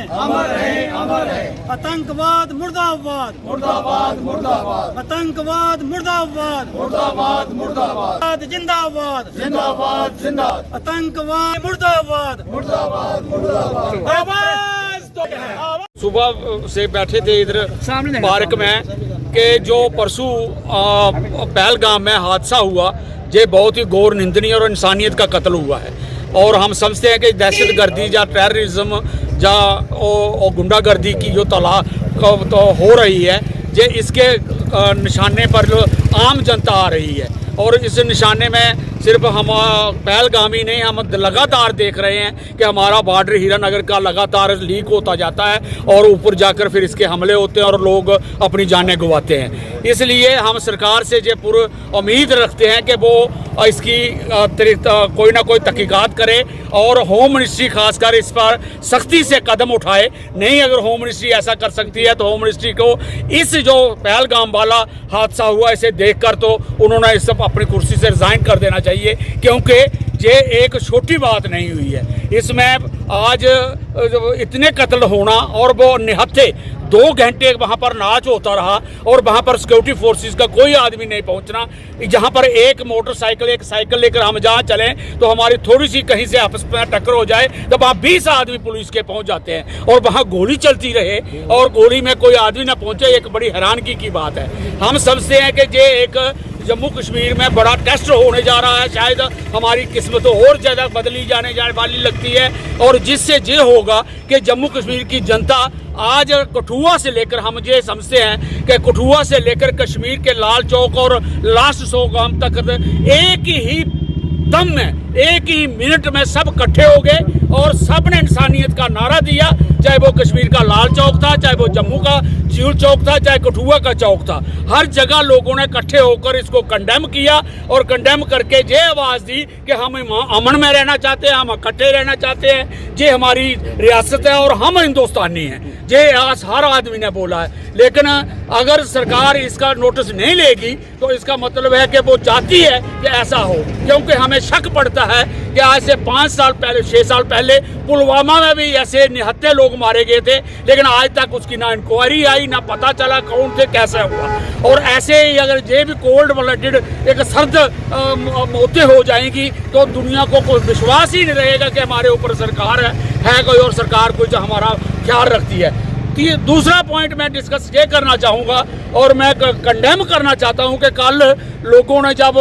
अमर रहें, अमर रहें। आतंकवाद मुर्दाबाद, मुर्दाबाद, मुर्दाबाद, आतंकवाद मुर्दाबाद, मुर्दाबाद, मुर्दाबाद, जिंदाबाद, जिंदाबाद, जिंदाबाद, आतंकवाद मुर्दाबाद, मुर्दाबाद, मुर्दाबाद। आवाज तो है। सुबह से बैठे थे इधर पार्क में कि जो परसों पहलगाम में हादसा हुआ, ये बहुत ही घोर निंदनीय और इंसानियत का कत्ल हुआ है। और हम समझते हैं कि दहशतगर्दी या टेररिज्म या गुंडागर्दी की जो तो हो रही है, ये इसके निशाने पर आम जनता आ रही है। और इस निशाने में सिर्फ हम पहलगाम ही नहीं, हम लगातार देख रहे हैं कि हमारा बॉर्डर हीरानगर का लगातार लीक होता जाता है और ऊपर जाकर फिर इसके हमले होते हैं और लोग अपनी जानें गंवाते हैं। इसलिए हम सरकार से ये पूरी उम्मीद रखते हैं कि वो इसकी कोई ना कोई तहकीकात करे और होम मिनिस्ट्री खासकर इस पर सख्ती से कदम उठाए। नहीं, अगर होम मिनिस्ट्री ऐसा कर सकती है तो होम मिनिस्ट्री को इस जो पहलगाम वाला हादसा हुआ इसे देखकर तो उन्होंने इस सब अपनी कुर्सी से रिज़ाइन कर देना चाहिए, क्योंकि ये एक छोटी बात नहीं हुई है। इसमें आज इतने कत्ल होना और वो निहत्थे 2 घंटे वहाँ पर नाच होता रहा और वहाँ पर सिक्योरिटी फोर्सेस का कोई आदमी नहीं पहुँचना। जहाँ पर एक मोटरसाइकिल एक साइकिल लेकर हम जहाँ चलें तो हमारी थोड़ी सी कहीं से आपस में टक्कर हो जाए तो वहाँ 20 आदमी पुलिस के पहुँच जाते हैं और वहाँ गोली चलती रहे और गोली में कोई आदमी ना पहुँचे, एक बड़ी हैरानगी की बात है। हम समझते हैं कि ये एक जम्मू कश्मीर में बड़ा टेस्ट होने जा रहा है। शायद हमारी किस्मत और ज़्यादा बदली जाने वाली लगती है और जिससे ये होगा कि जम्मू कश्मीर की जनता आज कठुआ से लेकर, हम ये समझते हैं कि कठुआ से लेकर कश्मीर के लाल चौक और लास्ट 100 गांव तक एक ही दम में, एक ही मिनट में सब इकट्ठे हो गए और सब ने इंसानियत का नारा दिया। चाहे वो कश्मीर का लाल चौक था, चाहे वो जम्मू का झील चौक था, चाहे कठुआ का चौक था, हर जगह लोगों ने इकट्ठे होकर इसको कंडेम किया और कंडेम करके ये आवाज़ दी कि हम अमन में रहना चाहते हैं, हम इकट्ठे रहना चाहते हैं, ये हमारी रियासत है और हम हिंदुस्तानी हैं। ये आज हर आदमी ने बोला है। लेकिन अगर सरकार इसका नोटिस नहीं लेगी तो इसका मतलब है कि वो चाहती है कि ऐसा हो, क्योंकि हमें शक पड़ता है कि आज से 5 साल पहले 6 साल पहले पुलवामा में भी ऐसे निहत्थे लोग मारे गए थे, लेकिन आज तक उसकी ना इंक्वायरी आई, ना पता चला कौन थे, कैसे हुआ। और ऐसे ही अगर ये भी कोल्ड ब्लडेड एक सर्द मौतें हो जाएंगी तो दुनिया को कोई विश्वास ही नहीं रहेगा कि हमारे ऊपर सरकार है कोई और सरकार कोई जो हमारा ख्याल रखती है। दूसरा पॉइंट मैं डिस्कस ये करना चाहूँगा और मैं कंडेम करना चाहता हूँ कि कल लोगों ने जब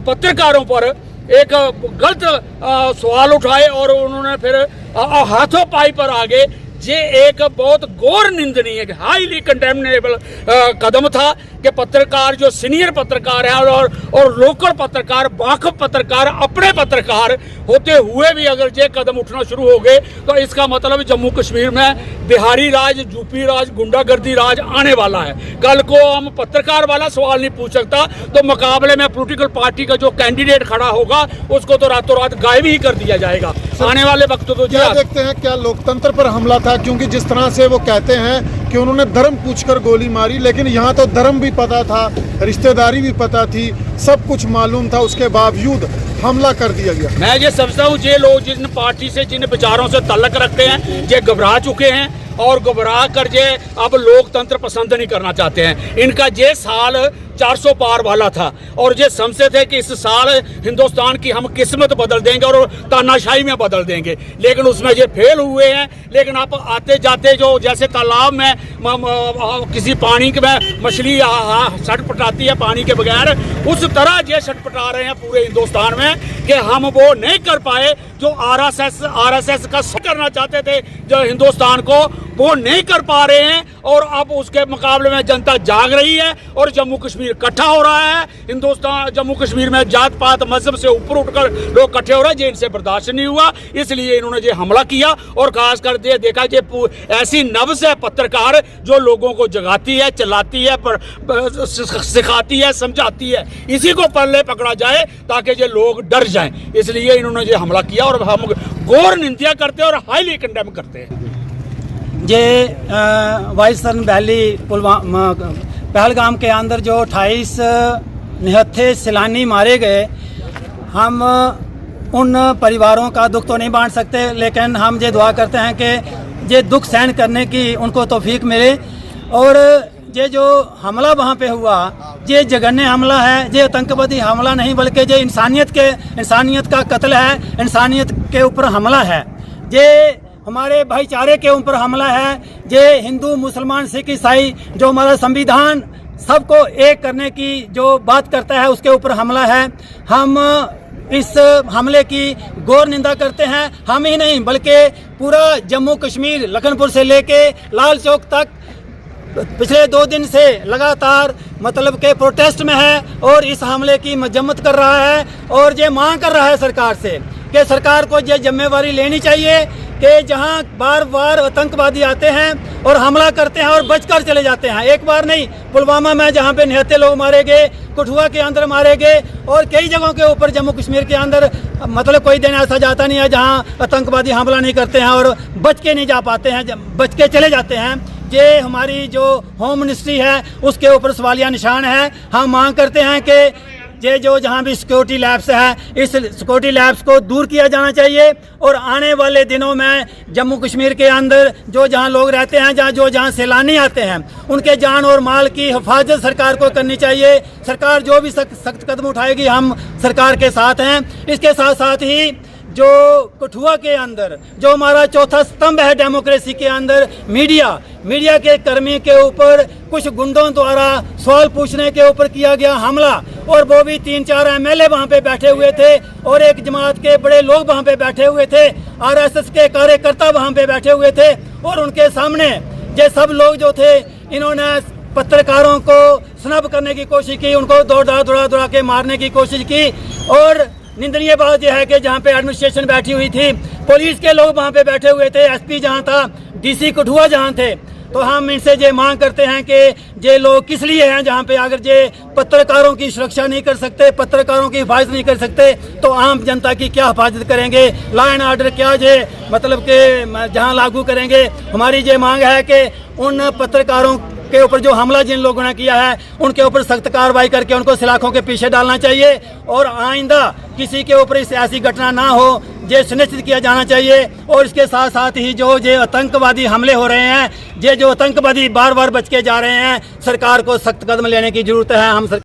पत्रकारों पर एक गलत सवाल उठाए और उन्होंने फिर हाथों पाई पर आगे, ये एक बहुत गौर निंदनीय हाईली कंडेमनेबल कदम था कि पत्रकार जो सीनियर पत्रकार है और लोकल पत्रकार, वाकफ पत्रकार, अपने पत्रकार होते हुए भी अगर ये कदम उठना शुरू हो गए तो इसका मतलब जम्मू कश्मीर में बिहारी राज, यूपी राज, गुंडागर्दी राज आने वाला है। कल को हम पत्रकार वाला सवाल नहीं पूछ सकता तो मुकाबले में पॉलिटिकल पार्टी का जो कैंडिडेट खड़ा होगा उसको तो रातों रात गायब ही कर दिया जाएगा आने वाले वक्त। तो क्या देखते हैं, क्या लोकतंत्र पर हमला था? क्योंकि जिस तरह से वो कहते हैं कि उन्होंने धर्म पूछकर गोली मारी, लेकिन यहाँ तो धर्म भी पता था, रिश्तेदारी भी पता थी, सब कुछ मालूम था, उसके बावजूद हमला कर दिया गया। मैं ये समझता हूँ ये लोग जिन पार्टी से, जिन विचारों से ताल्लुक रखते हैं, ये घबरा चुके हैं और घबरा कर ये अब लोकतंत्र पसंद नहीं करना चाहते हैं। इनका ये साल 400 पार वाला था और ये समझते थे कि इस साल हिंदुस्तान की हम किस्मत बदल देंगे और तानाशाही में बदल देंगे, लेकिन उसमें ये फेल हुए हैं। लेकिन आप आते जाते जो जैसे तालाब में किसी पानी में मछली छटपटाती है पानी के बगैर, उस तरह ये छटपटा रहे हैं पूरे हिंदुस्तान में कि हम वो नहीं कर पाए जो आरएसएस का करना चाहते थे जो हिंदुस्तान को, वो नहीं कर पा रहे हैं। और अब उसके मुकाबले में जनता जाग रही है और जम्मू कश्मीर इकट्ठा हो रहा है। हिंदुस्तान जम्मू कश्मीर में जात पात मजहब से ऊपर उठकर लोग इकट्ठे हो रहे हैं, जो इनसे बर्दाश्त नहीं हुआ, इसलिए इन्होंने ये हमला किया। और खासकर ये देखा ये ऐसी नब्ज़ है पत्रकार जो लोगों को जगाती है, चलाती है, सिखाती है, समझाती है, इसी को पल्ले पकड़ा जाए ताकि ये लोग डर जाएं। इसलिए इन्होंने ये हमला किया और हम घोर निंदा करते हैं और हाईली कंडेम करते हैं। ये वाइसर्न वैली पहलगाम के अंदर जो 28 निहत्थे सैलानी मारे गए, हम उन परिवारों का दुख तो नहीं बांट सकते, लेकिन हम ये दुआ करते हैं कि ये दुख सहन करने की उनको तौफीक मिले। और ये जो हमला वहाँ पे हुआ, ये जघन्य हमला है, ये आतंकवादी हमला नहीं बल्कि ये इंसानियत का कत्ल है, इंसानियत के ऊपर हमला है, ये हमारे भाईचारे के ऊपर हमला है, ये हिंदू मुसलमान सिख ईसाई जो हमारा संविधान सबको एक करने की जो बात करता है उसके ऊपर हमला है। हम इस हमले की घोर निंदा करते हैं। हम ही नहीं बल्कि पूरा जम्मू कश्मीर लखनपुर से लेके लाल चौक तक पिछले 2 दिन से लगातार मतलब के प्रोटेस्ट में है और इस हमले की मजम्मत कर रहा है और ये मांग कर रहा है सरकार से कि सरकार को ये जिम्मेवारी लेनी चाहिए कि जहां बार बार आतंकवादी आते हैं और हमला करते हैं और बचकर चले जाते हैं। एक बार नहीं, पुलवामा में जहां पे निहत्थे लोग मारे गए, कठुआ के अंदर मारे गए और कई जगहों के ऊपर जम्मू कश्मीर के अंदर मतलब कोई दिन ऐसा जाता नहीं है जहां आतंकवादी हमला नहीं करते हैं और बच के नहीं जा पाते हैं, बच के चले जाते हैं। ये हमारी जो होम मिनिस्ट्री है उसके ऊपर सवालिया निशान है। हम मांग करते हैं कि ये जो जहाँ भी सिक्योरिटी लैब्स है, इस सिक्योरिटी लैब्स को दूर किया जाना चाहिए और आने वाले दिनों में जम्मू कश्मीर के अंदर जो जहाँ लोग रहते हैं, जहाँ सैलानी आते हैं, उनके जान और माल की हिफाजत सरकार को करनी चाहिए। सरकार जो भी सख्त कदम उठाएगी हम सरकार के साथ हैं। इसके साथ साथ ही जो कठुआ के अंदर जो हमारा चौथा स्तंभ है डेमोक्रेसी के अंदर, मीडिया के कर्मी के ऊपर कुछ गुंडों द्वारा सवाल पूछने के ऊपर किया गया हमला और वो भी 3-4 एमएलए वहाँ पे बैठे हुए थे और एक जमात के बड़े लोग वहाँ पे बैठे हुए थे, आरएसएस के कार्यकर्ता वहाँ पे बैठे हुए थे और उनके सामने ये सब लोग जो थे इन्होंने पत्रकारों को स्नब करने की कोशिश की, उनको दौड़ा के मारने की कोशिश की। और निंदनीय बात यह है कि जहाँ पे एडमिनिस्ट्रेशन बैठी हुई थी, पुलिस के लोग वहाँ पे बैठे हुए थे, एसपी जहाँ था, डीसी कठुआ जहाँ थे, तो हम इनसे ये मांग करते हैं कि ये लोग किस लिए हैं जहाँ पे अगर ये पत्रकारों की सुरक्षा नहीं कर सकते, पत्रकारों की हिफाजत नहीं कर सकते, तो आम जनता की क्या हिफाजत करेंगे, लॉ एंड ऑर्डर क्या ये मतलब कि जहाँ लागू करेंगे। हमारी ये मांग है कि उन पत्रकारों के ऊपर जो हमला जिन लोगों ने किया है उनके ऊपर सख्त कार्रवाई करके उनको सलाखों के पीछे डालना चाहिए और आइंदा किसी के ऊपर इस ऐसी घटना ना हो, ये सुनिश्चित किया जाना चाहिए। और इसके साथ साथ ही जो ये आतंकवादी हमले हो रहे हैं, ये जो आतंकवादी बार बार बच के जा रहे हैं, सरकार को सख्त कदम लेने की जरूरत है। हम